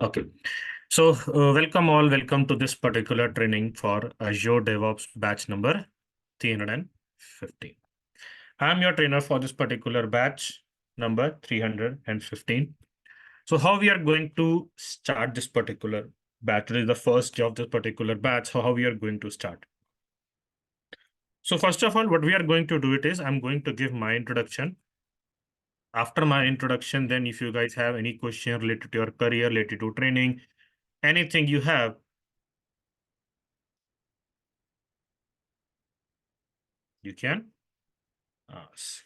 Okay. So, welcome to this particular training for Azure Devops batch number 315. I'm your trainer for this particular batch number 315. So, how we are going to start this particular batch? Today is the first day of this particular batch. So, how we are going to start? So, first of all, what we are going to do it is I'm going to give my introduction. After my introduction, then if you guys have any question related to your career, related to training, anything you have, you can ask.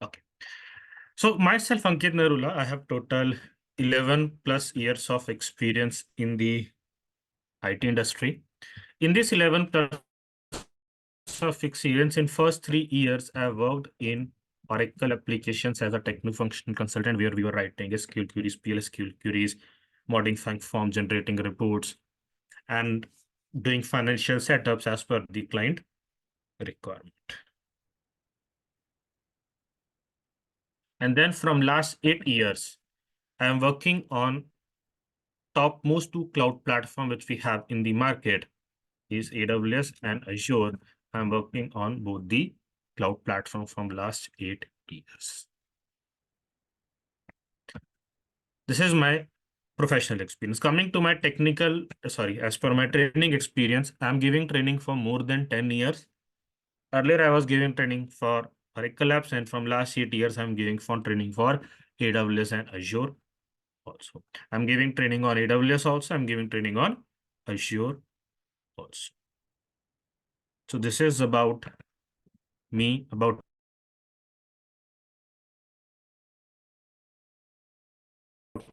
Okay. So myself, Ankit Narula, I have total 11 plus years of experience in the IT industry. In this 11 plus of experience, in first 3 years, I worked in Oracle applications as a technical functional consultant, where we were writing SQL queries, PLSQL queries, modifying form, generating reports, and doing financial setups as per the client requirement. And then from last 8 years, I am working on topmost two cloud platform which we have in the market is AWS and Azure. I'm working on both the cloud platform from last 8 years. This is my professional experience. Coming to my as per my training experience, I'm giving training for more than 10 years. Earlier, I was giving training for Oracle Labs, and from last 8 years, I'm giving for training for AWS and Azure also. I'm giving training on AWS also. I'm giving training on Azure also. So this is about me, about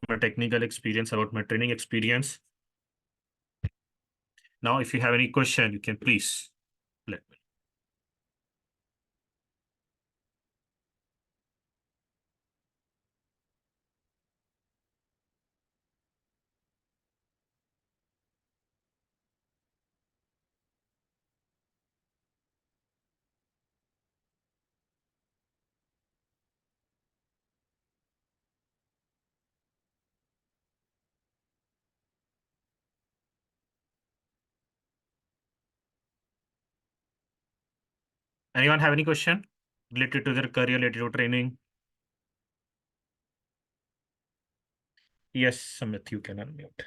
my technical experience, about my training experience. Now, if you have any question, you can please let me. Anyone have any question related to their career, related to training? Yes, Samit, you can unmute.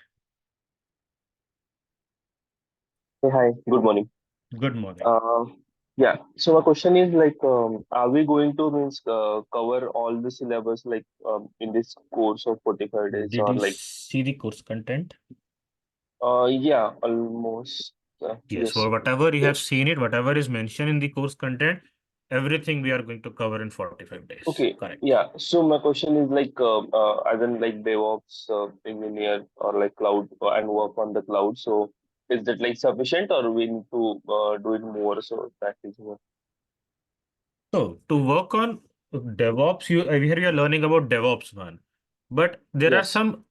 Hey, hi, good morning. Good morning. Uh, yeah, so my question is like, are we going to means cover all the syllabus like in this course of 45 days Did or you like, see the course content? yeah, almost. Yes, Yes. for whatever you have So, seen it, whatever is mentioned in the course content, everything we are going to cover in 45 days. okay, Correct. yeah. So my question is like, as in like DevOps engineer or like cloud and work on the cloud. So is that like sufficient or we need to do it more? So that is what. So to work on DevOps, here we are learning about DevOps one, but there are Yes. some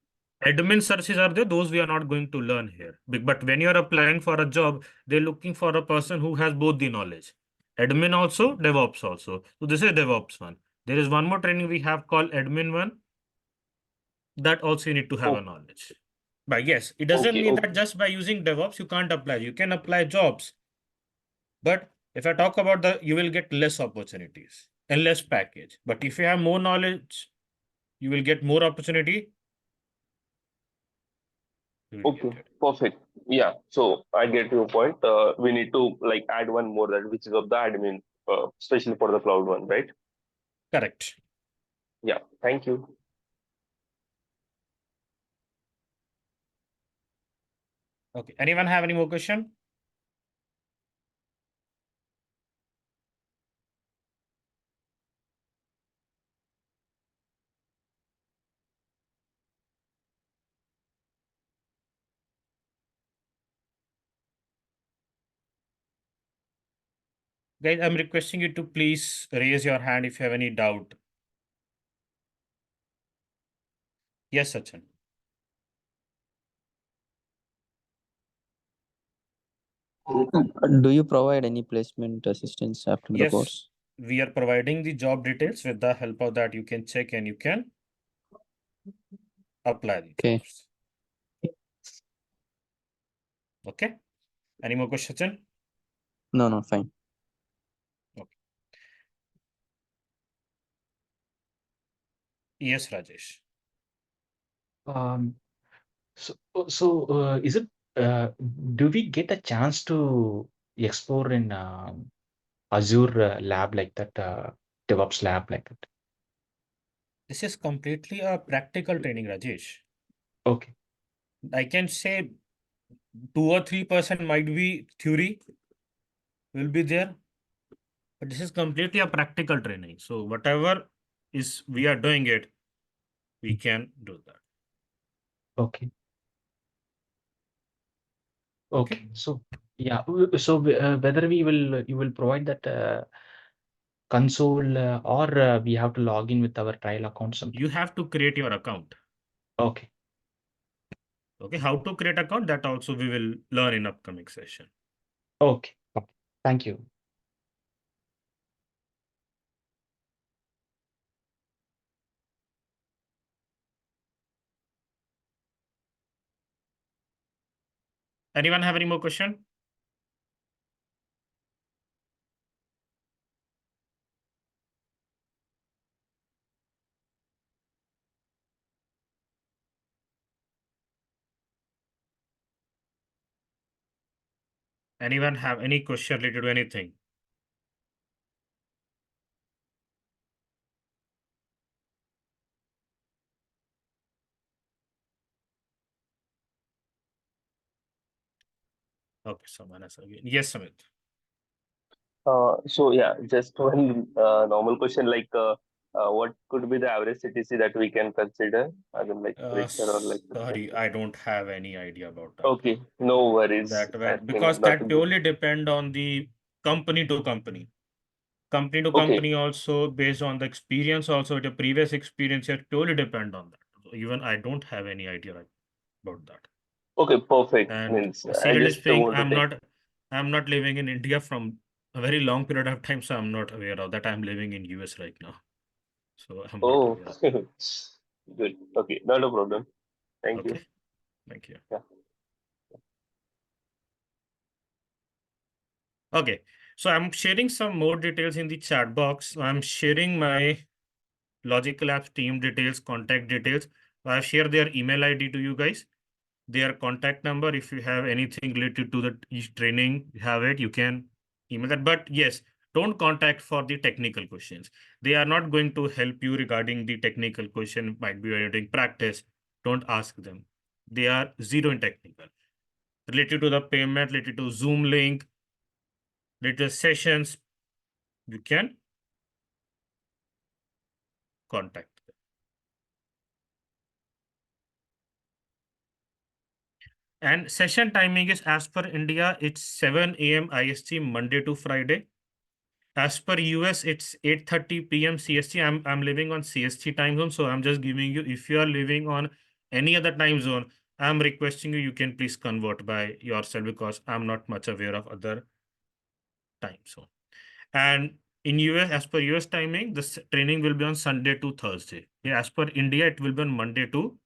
admin searches are there. Those we are not going to learn here. But when you are applying for a job, they're looking for a person who has both the knowledge, admin also, DevOps also. So this is DevOps one. There is one more training we have called admin one. That also you need to have a Oh, knowledge. But yes, it doesn't okay, mean that okay, just by using DevOps you can't apply. You can apply jobs. But if I talk about you will get less opportunities and less package. But if you have more knowledge, you will get more opportunity. You will get okay, it. perfect. Yeah, so I get your point. We need to like add one more that which is of the admin, especially for the cloud one, right? Correct. Yeah, thank you. Okay. Anyone have any more question? Guys, I'm requesting you to please raise your hand if you have any doubt. Yes, Sachin. Do you provide any placement assistance after the Yes, course? we are providing the job details. With the help of that, you can check and you can apply the Okay. jobs. Okay. Any more questions, Sachin? No, no, fine. Okay. Yes, Rajesh. Um, so, is it, uh, do we get a chance to explore in Azure lab like that, DevOps lab like that? This is completely a practical training, Rajesh. Okay. I can say 2 or 3% might be theory will be there, but this is completely a practical training. So whatever is we are doing it, we can do that. Okay. Okay. Okay. So, yeah. So, whether you will provide that console or we have to log in with our trial account something. You have to create your account. Okay. Okay. How to create account, that also we will learn in upcoming session. Okay. Okay. Thank you. Anyone have any more question? Anyone have any question related to anything? Okay, so Manas again. Yes, Samit. So yeah, just one normal question like what could be the average CTC that we can consider? I mean like fresher or like Sorry, professional. I don't have any idea about that. Okay, no worries. That I way, think because that nothing to. purely depend on the company to company. Company to Okay, company also based on the experience, also the previous experience, it purely depend on that. So even I don't have any idea about that. okay, perfect. And Means I seriously just speaking, want to take. I'm not living in India from a very long period of time, so I'm not aware of that. I'm living in US right now, so I'm not Oh, aware. good. Okay, not a problem. Thank you. Okay, thank you. Yeah. Okay, so I'm sharing some more details in the chat box. I'm sharing my Logical Apps team details, contact details. I've shared their email ID to you guys, their contact number. If you have anything related to the each training, you have it, you can email that. But yes, don't contact for the technical questions. They are not going to help you regarding the technical question. Might be you're doing practice. Don't ask them. They are zero in technical. Related to the payment, related to Zoom link, related to sessions, you can contact them. And session timing is as per India, it's 7 a.m. IST Monday to Friday. As per US, it's 8:30 p.m. CST. I'm living on CST time zone, so I'm just giving you. If you are living on any other time zone, I'm requesting you. You can please convert by yourself because I'm not much aware of other time zone. And in US, as per US timing, the training will be on Sunday to Thursday. Yeah, as per India, it will be on Monday to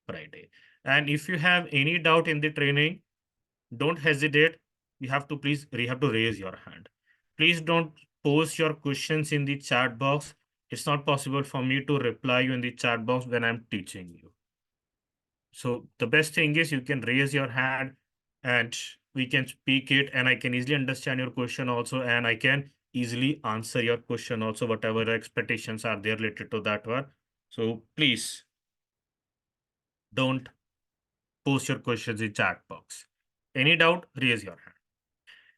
Friday. And if you have any doubt in the training, don't hesitate. You have to raise your hand. Please don't post your questions in the chat box. It's not possible for me to reply you in the chat box when I'm teaching you. So the best thing is you can raise your hand and we can speak it and I can easily understand your question also and I can easily answer your question also, whatever expectations are there related to that one. So please don't post your questions in chat box. Any doubt, raise your hand.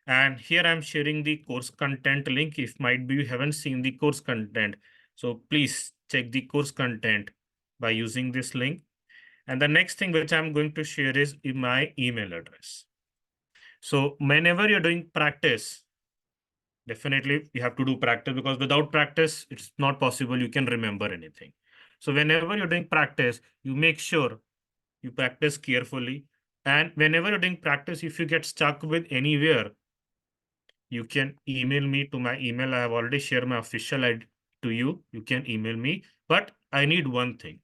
And here I'm sharing the course content link. If might be you haven't seen the course content, so please check the course content by using this link. And the next thing which I'm going to share is in my email address. So whenever you're doing practice, definitely you have to do practice because without practice, it's not possible you can remember anything. So whenever you're doing practice, you make sure you practice carefully. And whenever you're doing practice, if you get stuck with anywhere, you can email me to my email. I have already shared my official ID to you. You can email me. But I need one thing.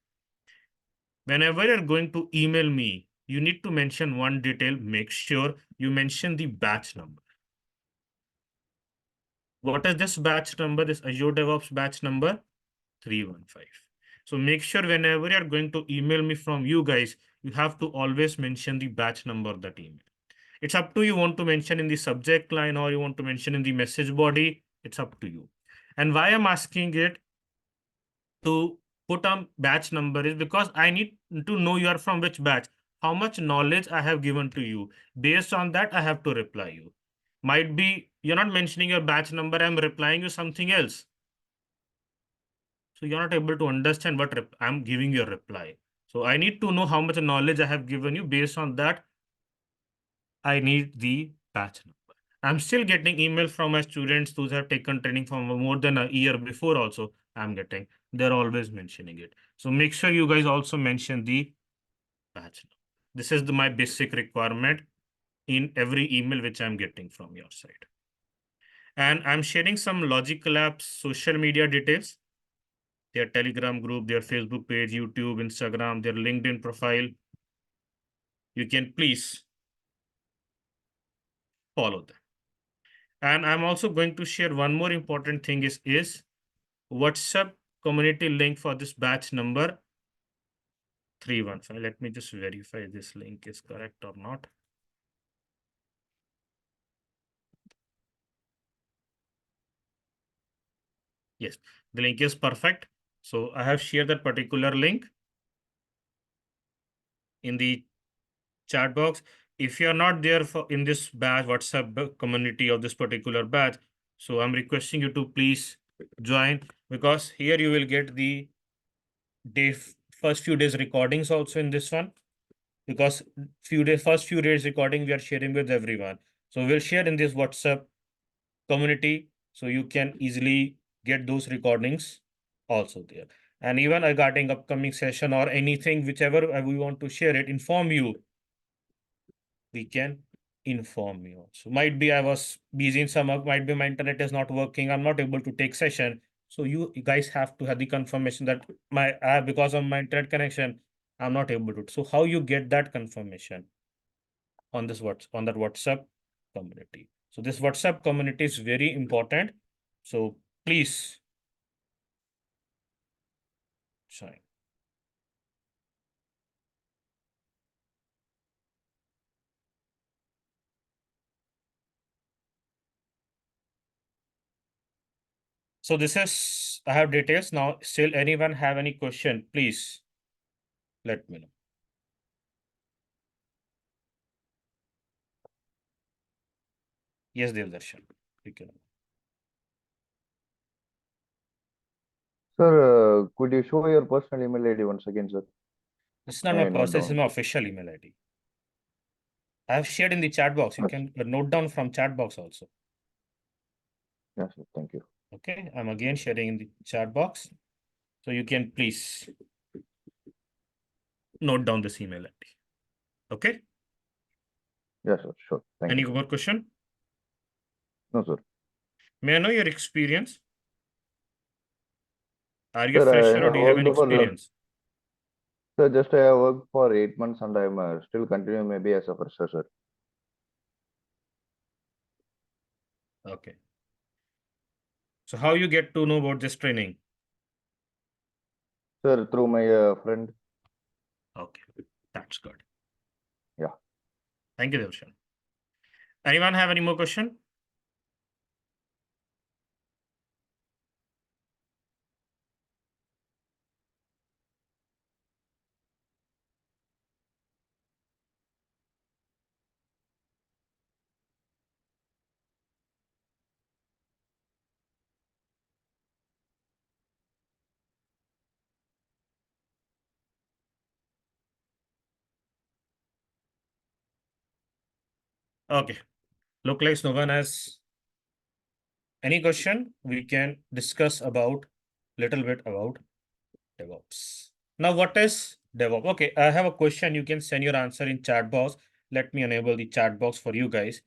Whenever you're going to email me, you need to mention one detail. Make sure you mention the batch number. What is this batch number? This Azure DevOps batch number 315. So make sure whenever you're going to email me from you guys, you have to always mention the batch number of that email. It's up to you want to mention in the subject line or you want to mention in the message body. It's up to you. And why I'm asking it to put on batch number is because I need to know you are from which batch, how much knowledge I have given to you. Based on that, I have to reply you. Might be you're not mentioning your batch number, I'm replying you something else. So you're not able to understand what I'm giving you a reply. So I need to know how much knowledge I have given you. Based on that, I need the batch number. I'm still getting emails from my students, those have taken training from more than a year before also I'm getting. They're always mentioning it. So make sure you guys also mention the batch number. This is my basic requirement in every email which I'm getting from your side. And I'm sharing some Logical Apps social media details, their Telegram group, their Facebook page, YouTube, Instagram, their LinkedIn profile. You can please follow them. And I'm also going to share one more important thing is WhatsApp community link for this batch number 315. Let me just verify this link is correct or not. Yes, the link is perfect. So I have shared that particular link in the chat box. If you are not there for in this batch WhatsApp community of this particular batch, so I'm requesting you to please join, because here you will get the first few days recordings also in this one, because first few days recording we are sharing with everyone. So we'll share in this WhatsApp community so you can easily get those recordings also there. And even regarding upcoming session or anything, whichever we want to share it, inform you, we can inform you. So might be I was busy in some, might be my internet is not working, I'm not able to take session. So you guys have to have the confirmation that because of my internet connection, I'm not able to. So how you get that confirmation? On this on that WhatsApp community. So this WhatsApp community is very important. So please join. So this is, I have details now. Still anyone have any question, please let me know. Yes, Devdarshan. You can. Sir, could you show your personal email ID once again, sir? This is not May my I note process, this is down, my sir? official email ID. I have shared in the chat box. You Yes, can note down from chat box also. yes, sir. Thank you. Okay, I'm again sharing in the chat box. So you can please note down this email ID. Okay. Yes, sir. Sure. Thank Any you, sir. more question? No, sir. May I know your experience? Are you a Sir, I fresher or have do you have any worked for, experience? sir, just I have worked for 8 months and I'm still continuing maybe as a fresher, sir. Okay. So how you get to know about this training? Sir, through my friend. Okay, that's good. Yeah. Thank you, Darshan. Anyone have any more question? Okay. Look like no one has any question. We can discuss about little bit about DevOps. Now, what is DevOps? Okay, I have a question. You can send your answer in chat box. Let me enable the chat box for you guys.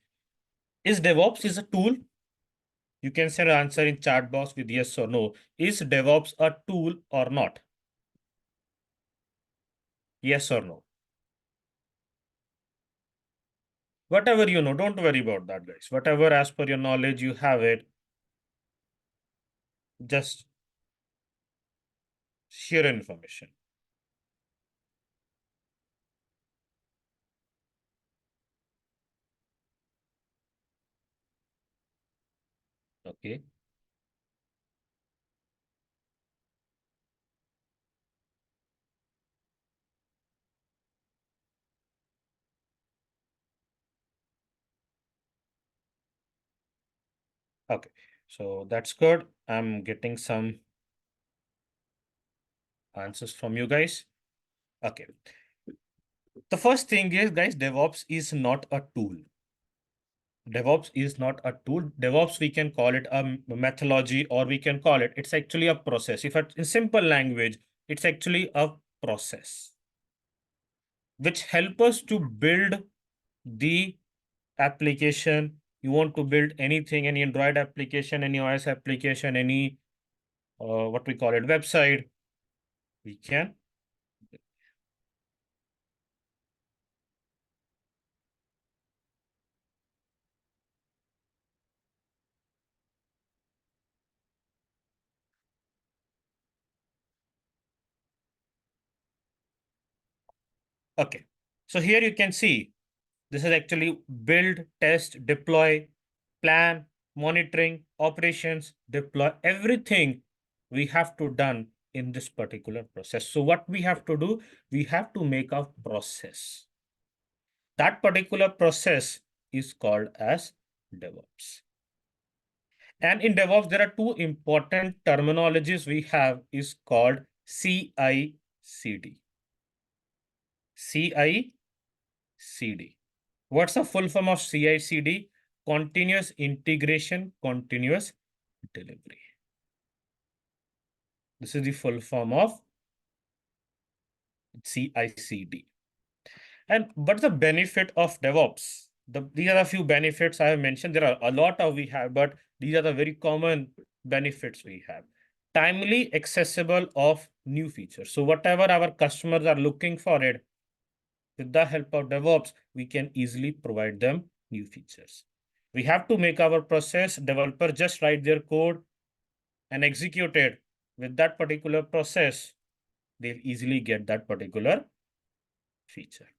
Is DevOps is a tool? You can send an answer in chat box with yes or no. Is DevOps a tool or not? Yes or no? Whatever you know, don't worry about that, guys. Whatever as per your knowledge, you have it. Just share information. Okay. Okay. So that's good. I'm getting some answers from you guys. Okay. The first thing is, guys, DevOps is not a tool. DevOps is not a tool. DevOps, we can call it a methodology, or we can call it's actually a process. If in simple language, it's actually a process which help us to build the application. You want to build anything, any Android application, any iOS application, any what we call it website, we can. Okay. So here you can see this is actually build, test, deploy, plan, monitoring, operations, deploy, everything we have to done in this particular process. So what we have to do, we have to make a process. That particular process is called as DevOps. And in DevOps, there are two important terminologies we have is called CI/CD. CI/CD. What's the full form of CI/CD? Continuous integration, continuous delivery. This is the full form of CI/CD. And what's the benefit of DevOps? These are a few benefits I have mentioned. There are a lot of we have, but these are the very common benefits we have. Timely accessible of new features. So whatever our customers are looking for it, with the help of DevOps, we can easily provide them new features. We have to make our process, developer just write their code and execute it. With that particular process, they'll easily get that particular feature.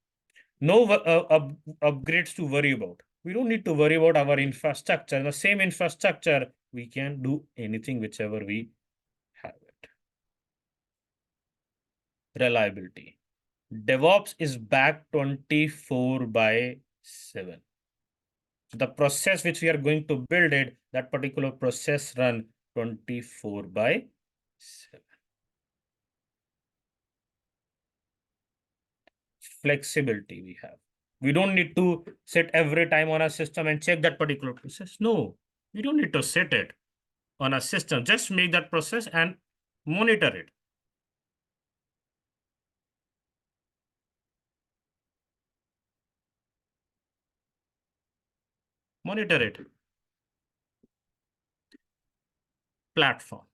No upgrades to worry about. We don't need to worry about our infrastructure. The same infrastructure, we can do anything whichever we have it. Reliability. DevOps is backed 24/7. So the process which we are going to build it, that particular process run 24/7. Flexibility we have. We don't need to sit every time on a system and check that particular process. No, we don't need to set it on a system. Just make that process and monitor it. Monitor it. Platform.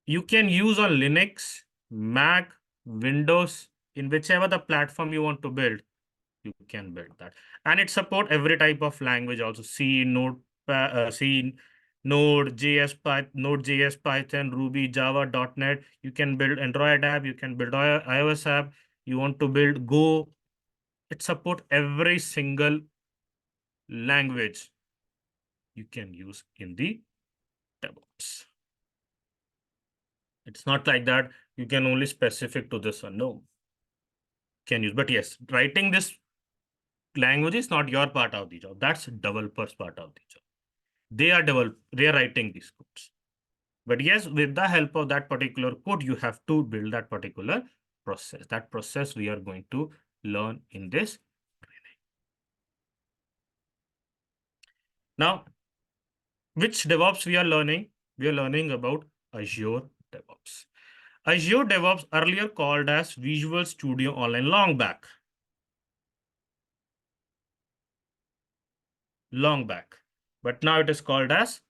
You can use on Linux, Mac, Windows, in whichever the platform you want to build, you can build that. And it support every type of language also. C, Node.js, Python, Ruby, Java, .NET. You can build Android app, you can build iOS app. You want to build Go. It support every single language you can use in the DevOps. It's not like that you can only specific to this one. No, can use. But yes, writing this language is not your part of the job. That's developer's part of the job. They are writing these codes. But yes, with the help of that particular code, you have to build that particular process. That process we are going to learn in this training. Now, which DevOps we are learning? We are learning about Azure DevOps. Azure DevOps, earlier called as Visual Studio Online, long back. But now it is called as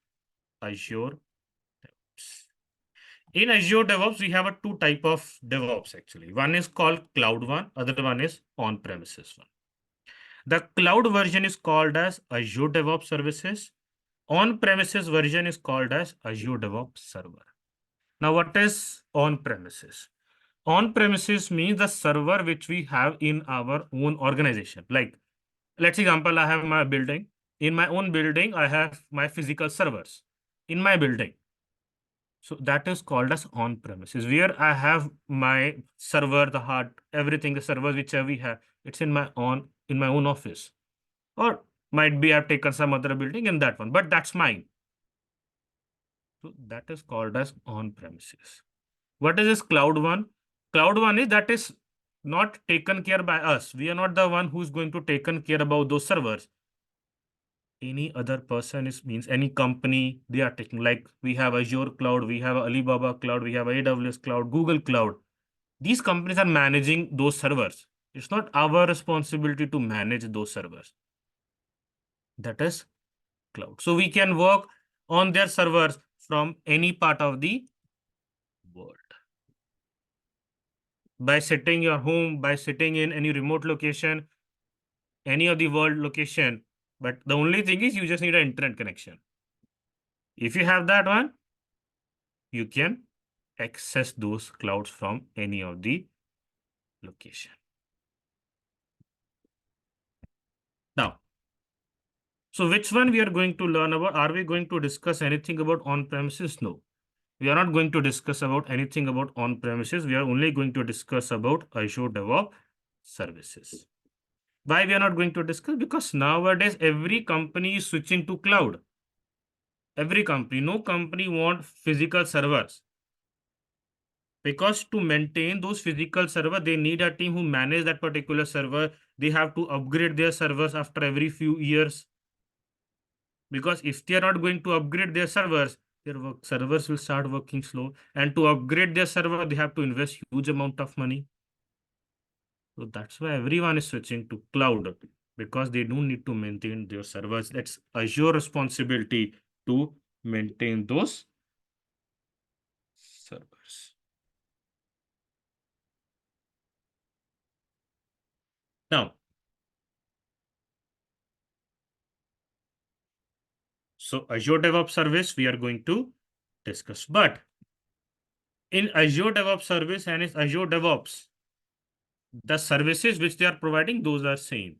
Azure DevOps. In Azure DevOps, we have a two type of DevOps actually. One is called cloud one, other one is on-premises one. The cloud version is called as Azure DevOps Services. On-premises version is called as Azure DevOps Server. Now, what is on-premises? On-premises means the server which we have in our own organization. Like, let's example, I have my building. In my own building, I have my physical servers in my building. So that is called as on-premises, where I have my server, the hard, everything, the servers whichever we have, it's in my own office. Or might be I've taken some other building in that one, but that's mine. So that is called as on-premises. What is this cloud one? Cloud one is that is not taken care by us. We are not the one who's going to taken care about those servers. Any other person is means any company they are taking, like we have Azure cloud, we have Alibaba cloud, we have AWS cloud, Google cloud. These companies are managing those servers. It's not our responsibility to manage those servers. That is cloud. So we can work on their servers from any part of the world. By sitting your home, by sitting in any remote location, any of the world location. But the only thing is you just need an internet connection. If you have that one, you can access those clouds from any of the location. Now, so which one we are going to learn about? Are we going to discuss anything about on-premises? No. We are not going to discuss about anything about on-premises. We are only going to discuss about Azure DevOps services. Why we are not going to discuss? Because nowadays every company is switching to cloud. Every company, no company want physical servers. Because to maintain those physical server, they need a team who manage that particular server. They have to upgrade their servers after every few years. Because if they are not going to upgrade their servers, their servers will start working slow. And to upgrade their server, they have to invest huge amount of money. So that's why everyone is switching to cloud, because they don't need to maintain their servers. That's Azure responsibility to maintain those servers. Now, so Azure DevOps service we are going to discuss. But in Azure DevOps service and in Azure DevOps, the services which they are providing, those are same.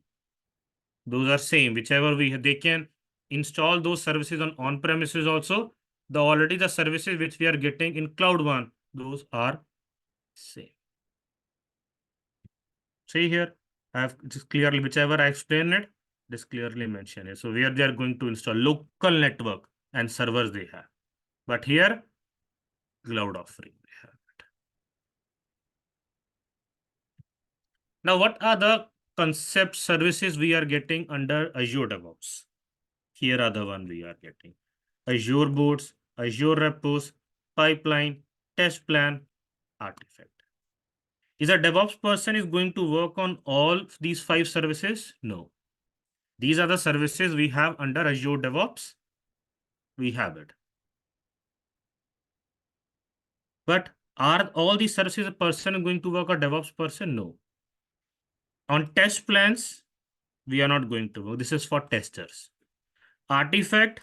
Those are same. Whichever they can install those services on premises also. The services which we are getting in cloud one, those are same. See here, I have just clearly, whichever I explained it, this clearly mentioned it. So where they are going to install local network and servers they have. But here, cloud offering they have it. Now, what are the concept services we are getting under Azure DevOps? Here are the one we are getting. Azure boards, Azure repos, pipeline, test plan, artifact. Is a DevOps person is going to work on all these 5 services? No. These are the services we have under Azure DevOps. We have it. But are all these services a person going to work, a DevOps person? No. On test plans, we are not going to work. This is for testers. Artifact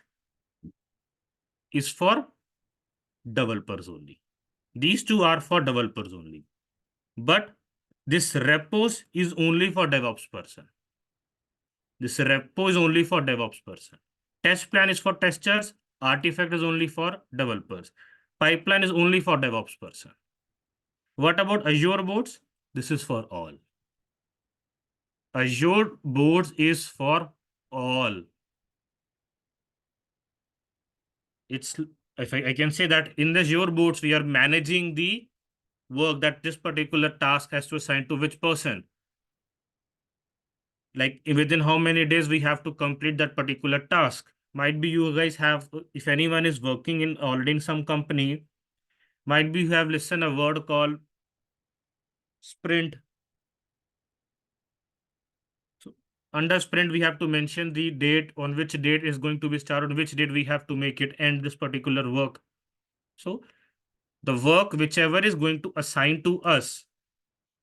is for developers only. These two are for developers only. But this repos is only for DevOps person. This repo is only for DevOps person. Test plan is for testers. Artifact is only for developers. Pipeline is only for DevOps person. What about Azure boards? This is for all. Azure boards is for all. It's, if I can say that in the Azure boards, we are managing the work that this particular task has to assign to which person. Like within how many days we have to complete that particular task. Might be you guys have, if anyone is working in already in some company, Might be you have listened a word called sprint. So under sprint, we have to mention the date, on which date is going to be started, on which date we have to make it end this particular work. So the work, whichever is going to assign to us,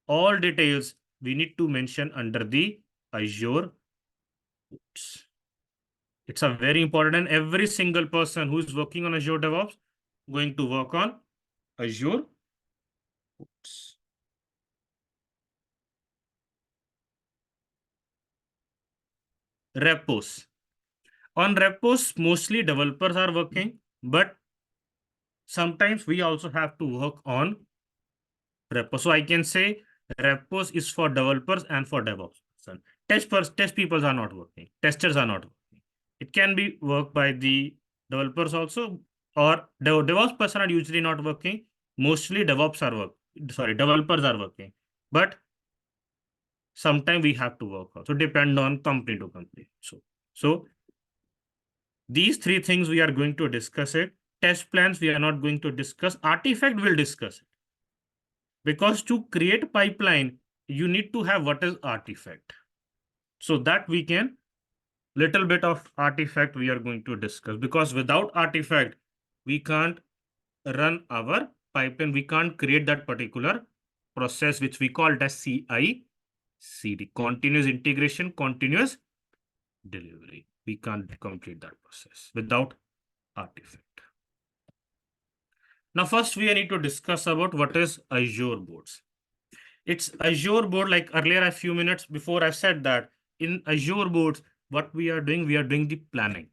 all details we need to mention under the Azure. It's a very important, and every single person who is working on Azure DevOps going to work on Azure. Repos. On repos, mostly developers are working, but sometimes we also have to work on repos. So I can say repos is for developers and for DevOps. Test people are not working. Testers are not working. It can be worked by the developers also, or DevOps person are usually not working. Mostly developers are working. But sometimes we have to work also, depend on company to company. So these three things we are going to discuss it. Test plans we are not going to discuss. Artifact will discuss it. Because to create pipeline, you need to have what is artifact. So that we can, little bit of artifact we are going to discuss, because without artifact, we can't run our pipeline. We can't create that particular process, which we call as CI/CD, continuous integration, continuous delivery. We can't complete that process without artifact. Now, first we need to discuss about what is Azure boards. It's Azure board, like earlier a few minutes before I said that in Azure boards, what we are doing the planning.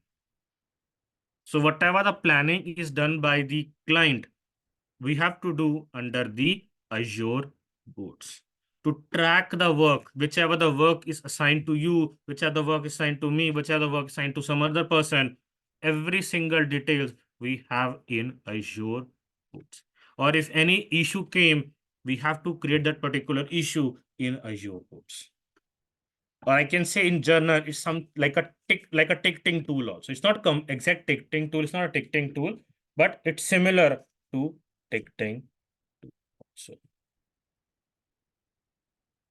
So whatever the planning is done by the client, we have to do under the Azure boards to track the work, whichever the work is assigned to you, whichever the work is assigned to me, whichever the work is assigned to some other person, every single details we have in Azure boards. Or if any issue came, we have to create that particular issue in Azure boards. Or I can say in journal, it's some like a ticketing tool also. It's not exact ticketing tool, it's not a ticketing tool, but it's similar to ticketing. So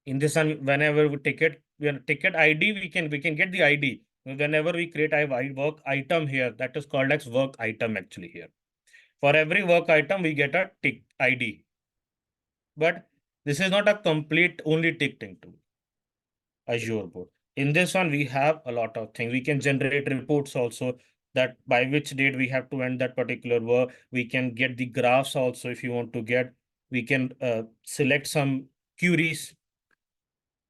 in this one, whenever we ticket ID, we can get the ID. Whenever we create a work item here, that is called as work item actually here. For every work item, we get a tick ID. But this is not a complete only ticketing tool. Azure board. In this one, we have a lot of things. We can generate reports also, that by which date we have to end that particular work. We can get the graphs also if you want to get. We can select some queries.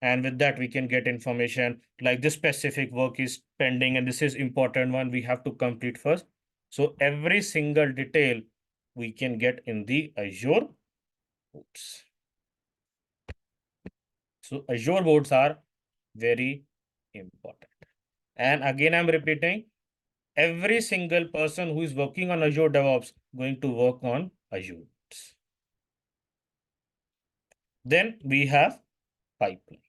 And with that, we can get information like this specific work is pending and this is important one we have to complete first. So every single detail we can get in the Azure boards. So Azure boards are very important. And again, I'm repeating, every single person who is working on Azure DevOps going to work on Azure. Then we have pipeline.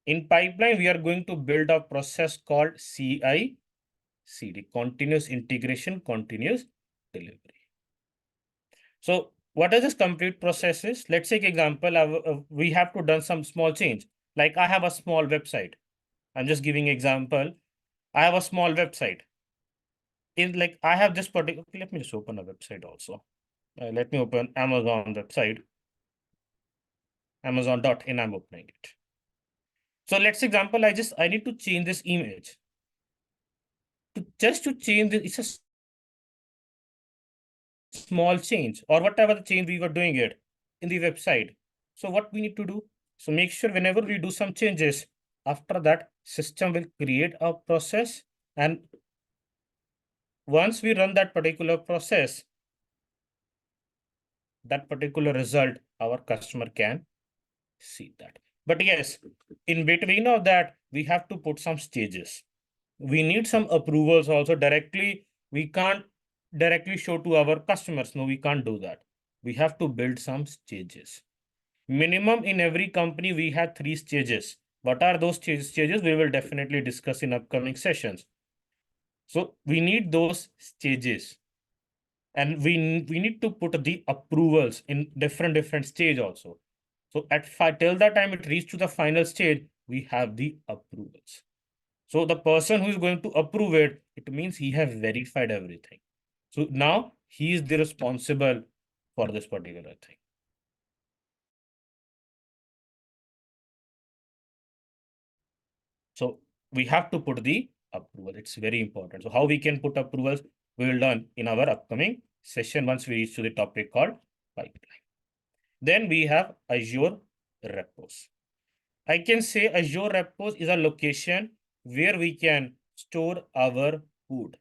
In pipeline, we are going to build a process called CI/CD, continuous integration, continuous delivery. So what is this complete process is? Let's take example, we have to done some small change. Like I have a small website. I'm just giving example. I have a small website. In like I have this particular, okay, let me just open a website also. Let me open Amazon website. Amazon.in, I'm opening it. So let's example, I need to change this image. Just to change this, it's a small change or whatever the change we were doing it in the website. So what we need to do? So make sure whenever we do some changes, after that system will create a process, and once we run that particular process, that particular result, our customer can see that. But yes, in between of that, we have to put some stages. We need some approvals also directly. We can't directly show to our customers. No, we can't do that. We have to build some stages. Minimum in every company, we have 3 stages. What are those stages? We will definitely discuss in upcoming sessions. So we need those stages. And we need to put the approvals in different stage also. So till the time it reaches to the final stage, we have the approvals. So the person who is going to approve it, it means he has verified everything. So now he is the responsible for this particular thing. So we have to put the approval. It's very important. So how we can put approvals, we will learn in our upcoming session once we reach to the topic called pipeline. Then we have Azure Repos. I can say Azure Repos is a location where we can store our code.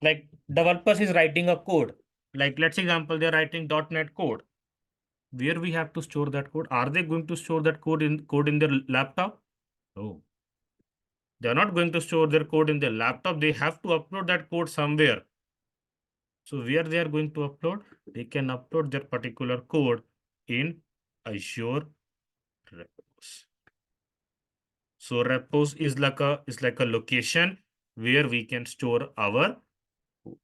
Like developers is writing a code. Like let's example, they're writing .NET code. Where we have to store that code? Are they going to store that code in their laptop? No. They are not going to store their code in their laptop. They have to upload that code somewhere. So where they are going to upload? They can upload their particular code in Azure Repos. So repos is like a location where we can store our code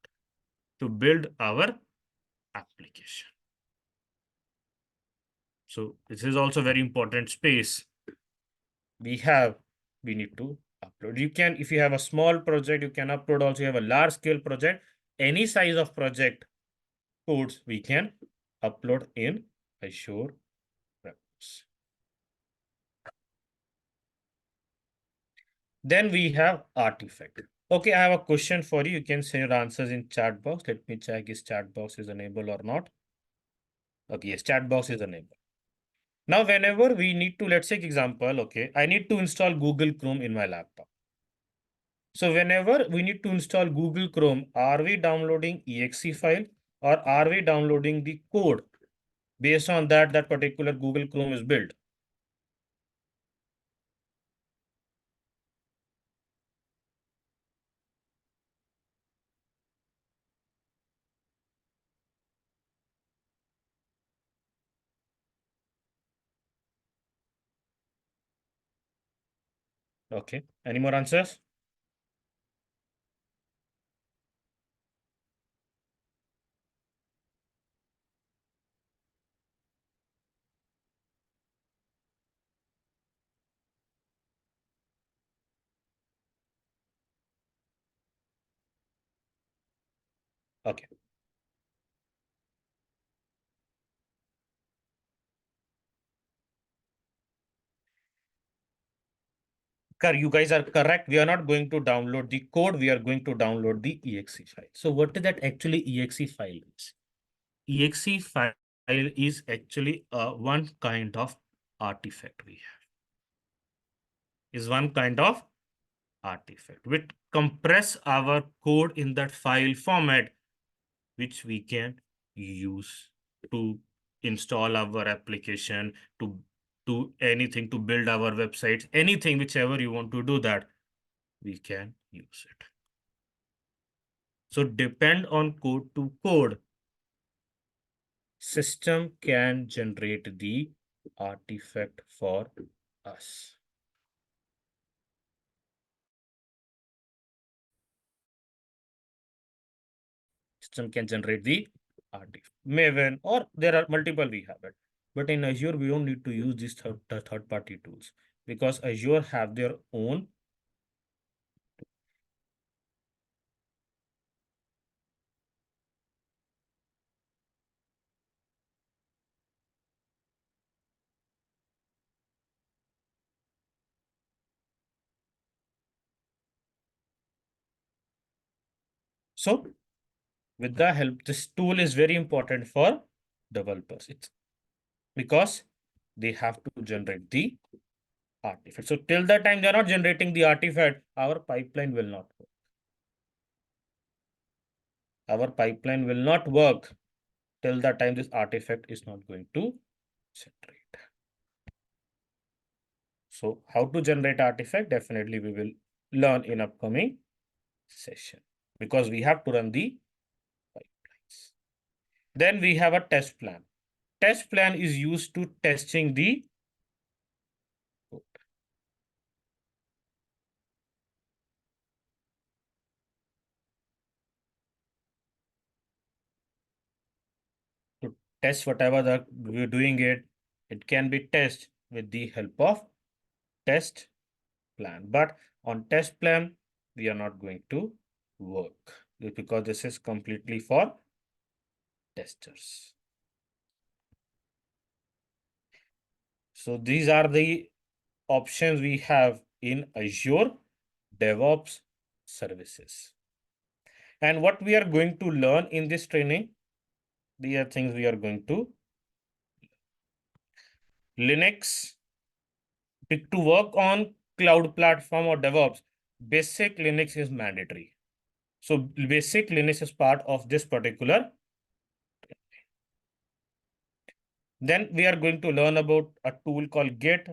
to build our application. So this is also very important space. We need to upload. You can, if you have a small project, you can upload. Also, you have a large scale project, any size of project codes we can upload in Azure Repos. Then we have artifact. Okay, I have a question for you. You can send your answers in chat box. Let me check if chat box is enabled or not. Okay, yes, chat box is enabled. Now, whenever we need to, let's take example, okay, I need to install Google Chrome in my laptop. So whenever we need to install Google Chrome, are we downloading exe file or are we downloading the code based on that particular Google Chrome is built? Okay, any more answers? Okay. You guys are correct. We are not going to download the code. We are going to download the exe file. So what is that actually exe file is? Exe file is actually one kind of artifact we have. Is one kind of artifact which compress our code in that file format, which we can use to install our application, to do anything, to build our websites, anything, whichever you want to do that, we can use it. So depend on code to code, system can generate the artifact for us. System can generate the artifact. Maven, or there are multiple we have it. But in Azure, we don't need to use these third-party tools because Azure have their own. So with the help, this tool is very important for developers. It's because they have to generate the artifact. So till the time they're not generating the artifact, our pipeline will not work. Our pipeline will not work till the time this artifact is not going to generate. So how to generate artifact? Definitely we will learn in upcoming session because we have to run the pipelines. Then we have a test plan. Test plan is used to testing the code. test whatever that we're doing it can be test with the help of test plan. But on test plan, we are not going to work because this is completely for testers. So these are the options we have in Azure DevOps services. And what we are going to learn in this training, these are things we are going to Linux. To work on cloud platform or DevOps, basic Linux is mandatory. So basic Linux is part of this particular. Then we are going to learn about a tool called Git,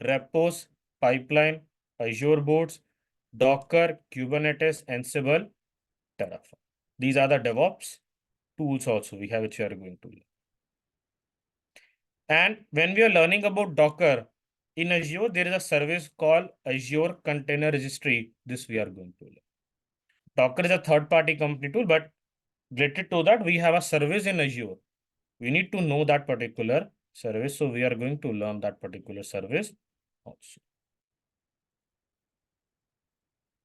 repos, pipeline, Azure boards, Docker, Kubernetes, Ansible, Terraform. These are the DevOps tools also we have, which we are going to learn. And when we are learning about Docker, in Azure, there is a service called Azure Container Registry. This we are going to learn. Docker is a third-party company tool, but related to that, we have a service in Azure. We need to know that particular service. So we are going to learn that particular service also.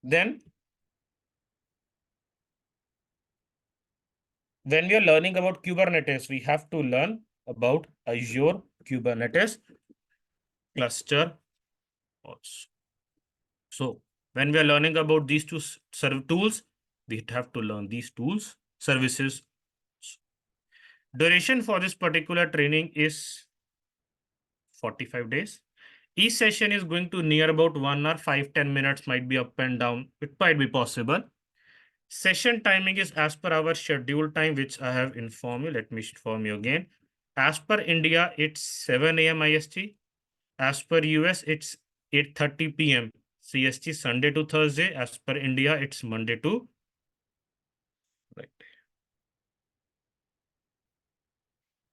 Then, when we are learning about Kubernetes, we have to learn about Azure Kubernetes cluster also. So when we are learning about these two tools, we have to learn these tools, services. Duration for this particular training is 45 days. Each session is going to near about 1 hour, 5-10 minutes, might be up and down. It might be possible. Session timing is as per our schedule time, which I have informed you. Let me inform you again. As per India, it's 7 a.m. IST. As per US, it's 8:30 p.m. CST, Sunday to Thursday. As per India, it's Monday to right.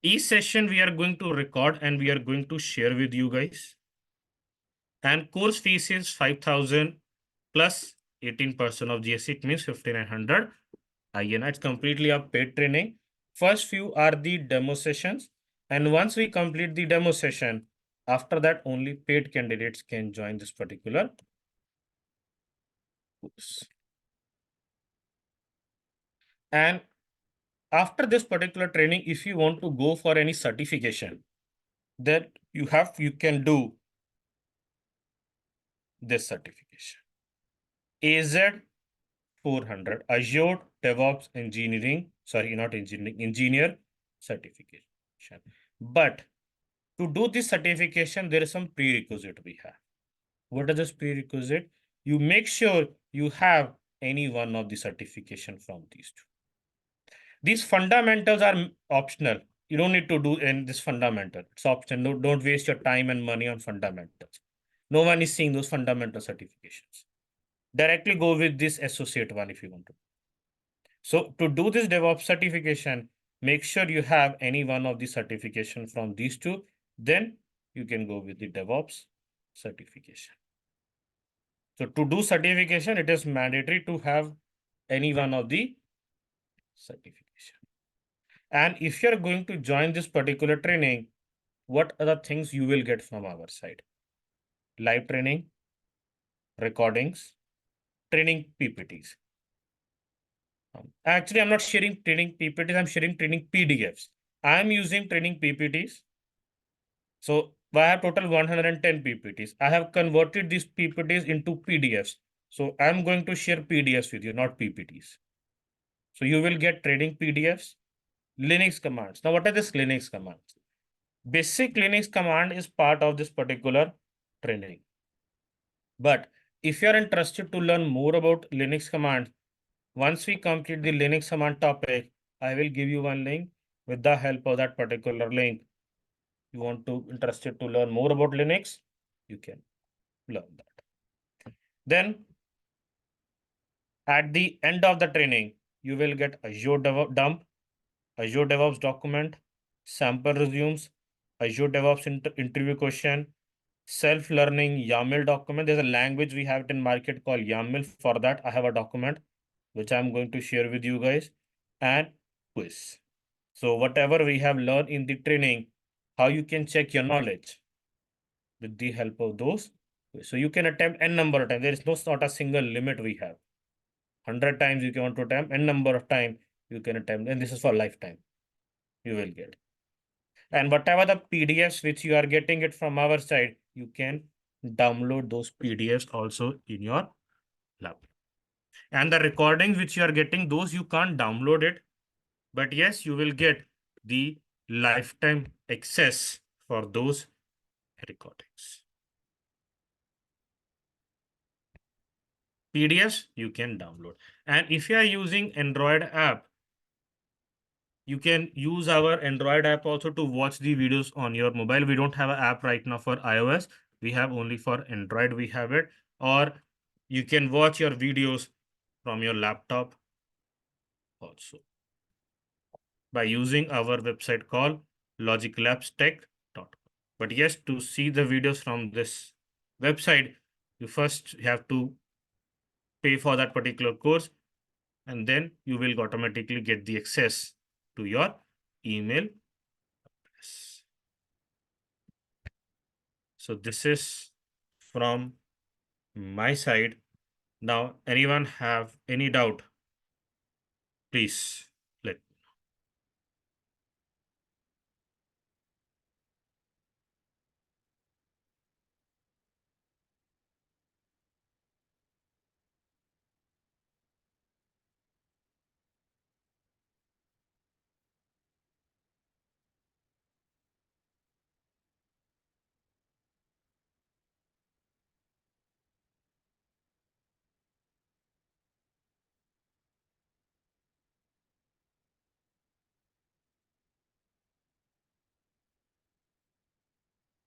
Each session we are going to record and we are going to share with you guys. And course fees is 5,000 plus 18% of GST. It means 5,900 INR. It's completely a paid training. First few are the demo sessions. And once we complete the demo session, after that, only paid candidates can join this particular course. And after this particular training, if you want to go for any certification, that you can do this certification. AZ 400, Azure DevOps Engineering, sorry, not engineering, engineer certification. But to do this certification, there is some prerequisite we have. What is this prerequisite? You make sure you have any one of the certification from these two. These fundamentals are optional. You don't need to do in this fundamental. It's optional. Don't waste your time and money on fundamentals. No one is seeing those fundamental certifications. Directly go with this associate one if you want to. So to do this DevOps certification, make sure you have any one of the certification from these two. Then you can go with the DevOps certification. So to do certification, it is mandatory to have any one of the certification. And if you're going to join this particular training, what are the things you will get from our side? Live training, recordings, training PPTs. Actually, I'm not sharing training PPTs, I'm sharing training PDFs. I'm using training PPTs. So I have total 110 PPTs. I have converted these PPTs into PDFs. So I'm going to share PDFs with you, not PPTs. So you will get training PDFs, Linux commands. Now, what are these Linux commands? Basic Linux command is part of this particular training. But if you're interested to learn more about Linux commands, once we complete the Linux command topic, I will give you one link. With the help of that particular link, you want to interested to learn more about Linux, you can learn that. Then at the end of the training, you will get Azure dump, Azure DevOps document, sample resumes, Azure DevOps interview question, self-learning YAML document. There's a language we have it in market called YAML. For that, I have a document which I'm going to share with you guys, and quiz. So whatever we have learned in the training, how you can check your knowledge with the help of those. So you can attempt n number of times. There is not a single limit we have. 100 times you can want to attempt, n number of time you can attempt, and this is for lifetime. You will get. And whatever the PDFs which you are getting it from our side, you can download those PDFs also in your lab. And the recordings which you are getting, those you can't download it, but yes, you will get the lifetime access for those recordings. PDFs you can download. And if you are using Android app, you can use our Android app also to watch the videos on your mobile. We don't have an app right now for iOS. We have only for Android, we have it. Or you can watch your videos from your laptop also by using our website called logiclabstech.com. But yes, to see the videos from this website, you first have to pay for that particular course, and then you will automatically get the access to your email address. So this is from my side. Now, anyone have any doubt? Please let.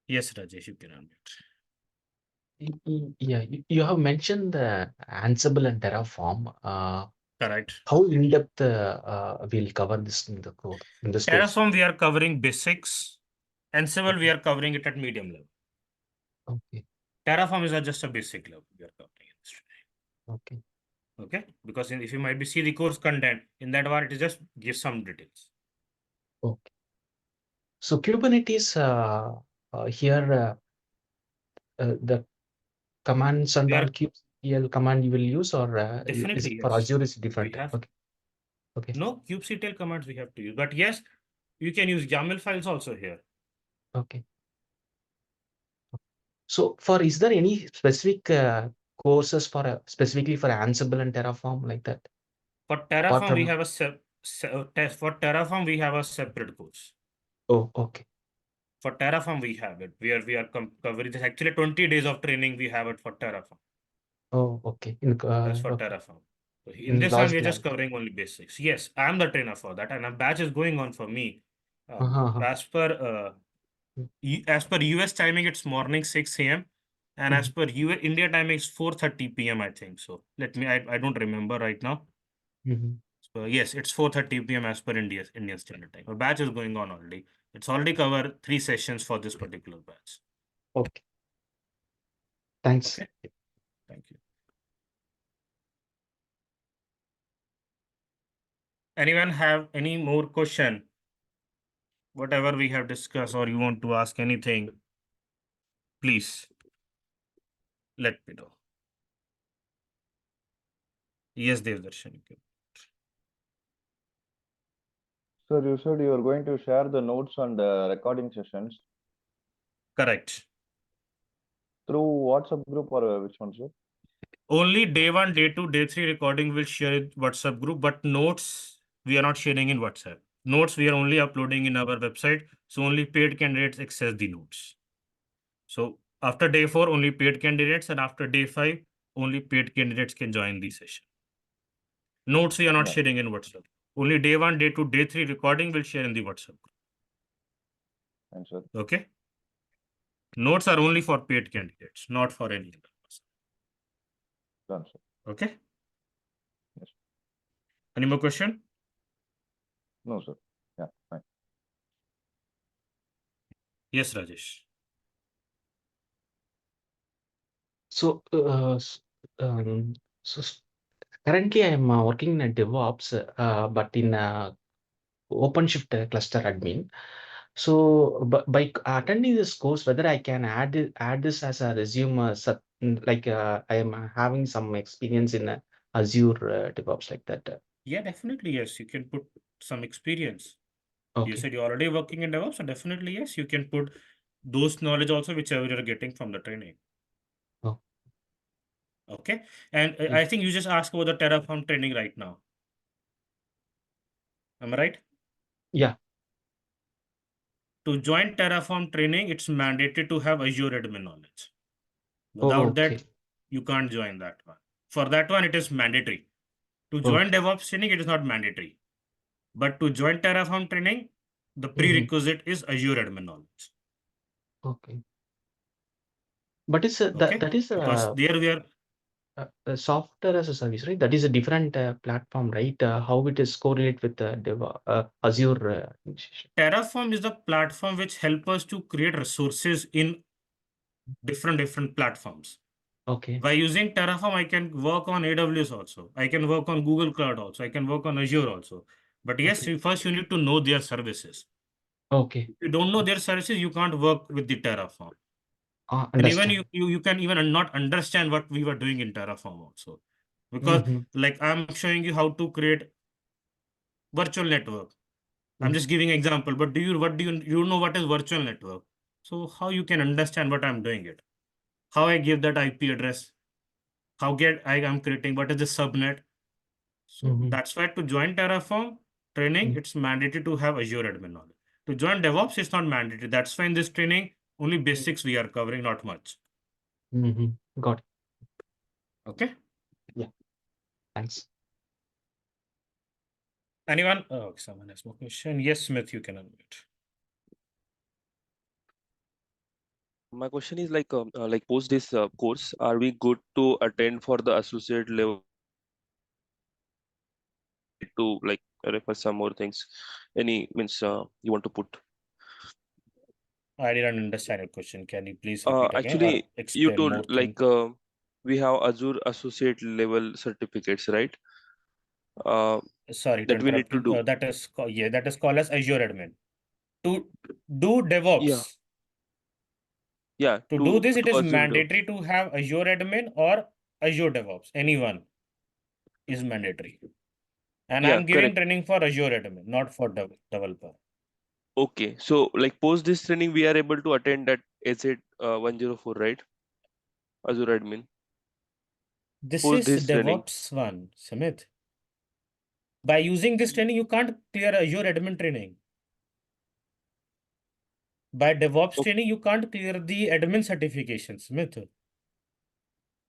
Yes, Rajesh, you can unmute. Yeah, you have mentioned the Ansible and Terraform. Correct. How in depth we'll cover this in the course? Terraform, we are covering basics. Ansible, we are covering it at medium level. Okay. Terraform is just a basic level we are covering in this training. Okay. Okay, because if you might be see the course content in that one, it is just give some details. Okay. So Kubernetes here the commands and We all are kubectl command you will use, or is definitely it for yes. Azure is We different? have Okay. Okay. no kubectl commands we have to use, but yes, you can use YAML files also here. Okay. So is there any specific courses for specifically for Ansible and Terraform like that? For Apart Terraform, we from have a for Terraform we have a separate course. oh, okay. For Terraform, we have it. We are covering this. Actually, 20 days of training we have it for Terraform. Oh, okay. That's for Okay. Terraform. So in In this one, large we're lab. just covering only basics. Yes, I'm the trainer for that, and a batch is going on for me. Uh-huh. As per US timing, it's morning 6 a.m. And as per India timing, it's 4:30 p.m. I think so. I don't remember right now. So yes, it's 4:30 p.m. as per Indian Standard Time. A batch is going on already. It's already covered 3 sessions for this particular batch. Okay. Thanks. Okay. Thank you. Anyone have any more question? Whatever we have discussed, or you want to ask anything, please let me know. Yes, Devdarshan. You can. Sir, you said you are going to share the notes and recording sessions Correct. through WhatsApp group or which one, sir? Only day 1, day 2, day 3 recording will share in WhatsApp group, but notes we are not sharing in WhatsApp. Notes we are only uploading in our website, so only paid candidates access the notes. So after day 4, only paid candidates, and after day 5, only paid candidates can join the session. Notes we are not Yeah. sharing in WhatsApp. Only day 1, day 2, day 3 recording will share in the WhatsApp group. Thanks, sir. Okay. Notes are only for paid candidates, not for any other person. Done, sir. Okay. Yes. Any more question? No, sir. Yeah, fine. Yes, Rajesh. So, so currently I'm working in a DevOps, but in OpenShift cluster admin. So, by attending this course, whether I can add this as a resume, like I am having some experience in Azure DevOps like that. Yeah, definitely, yes. You can put some experience. You Okay. said you're already working in DevOps, so definitely, yes, you can put those knowledge also, whichever you're getting from the training. Oh. Okay. And Yeah. I think you just asked about the Terraform training right now. Am I right? Yeah. To join Terraform training, it's mandated to have Azure admin knowledge. Oh, Without okay. that, you can't join that one. For that one, it is mandatory. To join Okay. DevOps training, it is not mandatory. But to join Terraform training, the Mhm. prerequisite is Azure admin knowledge. Okay. But it's Okay. that is Because there we are. a software as a service, right? That is a different platform, right? How it is correlate with Azure initiation. Terraform is the platform which help us to create resources in different platforms. Okay. By using Terraform, I can work on AWS also. I can work on Google Cloud also. I can work on Azure also. But yes, Okay. first you need to know their services. Okay. If you don't know their services, you can't work with the Terraform. And even Understand. you can even not understand what we were doing in Terraform also. Because like I'm showing you how to create virtual network. I'm just giving example, but you know what is virtual network? So how you can understand what I'm doing it? How I give that IP address? How I am creating? What is the subnet? So that's why to join Terraform training, it's mandatory to have Azure admin knowledge. To join DevOps, it's not mandatory. That's why in this training, only basics we are covering, not much. Got it. Okay. Yeah. Thanks. Anyone? Oh, someone has more question. Yes, Smith, you can unmute. My question is like post this course, are we good to attend for the associate level to like refer some more things? Any means you want to put? I didn't understand your question. Can you please repeat again or Actually, you explain told more thing? like we have Azure associate level certificates, right? Sorry to That we need interrupt to you. do. That is yeah, that is called as Azure admin. To do Yeah, DevOps, yeah. to do To this, it do is Azure DevOps. mandatory to have Azure admin or Azure DevOps. Anyone is mandatory. And Yeah, I'm giving correct. training for Azure admin, not for developer. Okay, so like post this training, we are able to attend that AZ 104, right? Azure admin. This Post is this training. DevOps one, Samit. By using this training, you can't clear Azure admin training. By DevOps Okay, training, you can't clear the admin certification, Smith.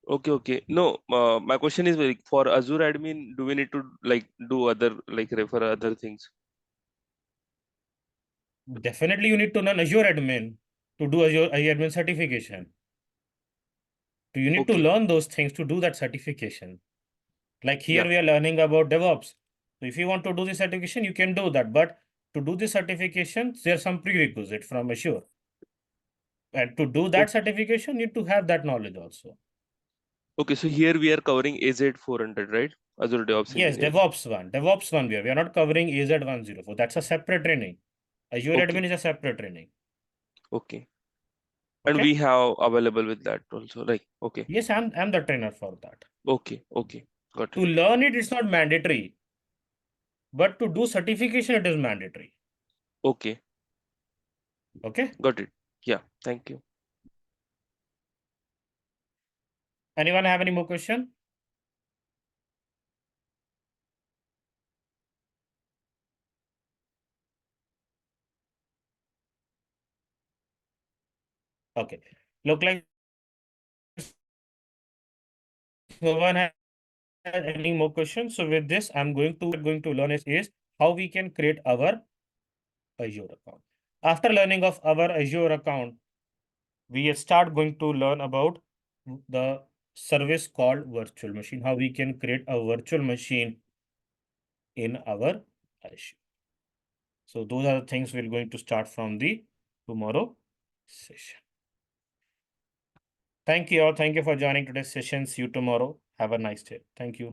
okay. No, my question is like for Azure admin, do we need to like do other like refer other things? Definitely, you need to learn Azure admin to do Azure admin certification. So you need to Okay, learn those things to do that certification. Like here, yeah, we are learning about DevOps. So if you want to do the certification, you can do that. But to do the certification, there's some prerequisite from Azure. And to do that okay. certification, you need to have that knowledge also. Okay, so here we are covering AZ 400, right? Azure DevOps Yes, Engineer. DevOps one we are not covering AZ104. That's a separate training. Azure Okay, admin is a separate training. okay. And Okay. we have available with that also. Like, okay, Yes, I'm the trainer for that. okay. Got To it. learn it, it's not mandatory. But to do certification, it is mandatory. Okay, Okay. got it. Yeah, thank you. Anyone have any more question? Okay. Look like no one has any more questions. So with this, I'm going to learn is how we can create our Azure account. After learning of our Azure account, we start going to learn about the service called virtual machine, how we can create a virtual machine in our Azure. So those are the things we're going to start from the tomorrow session. Thank you all. Thank you for joining today's session. See you tomorrow. Have a nice day. Thank you.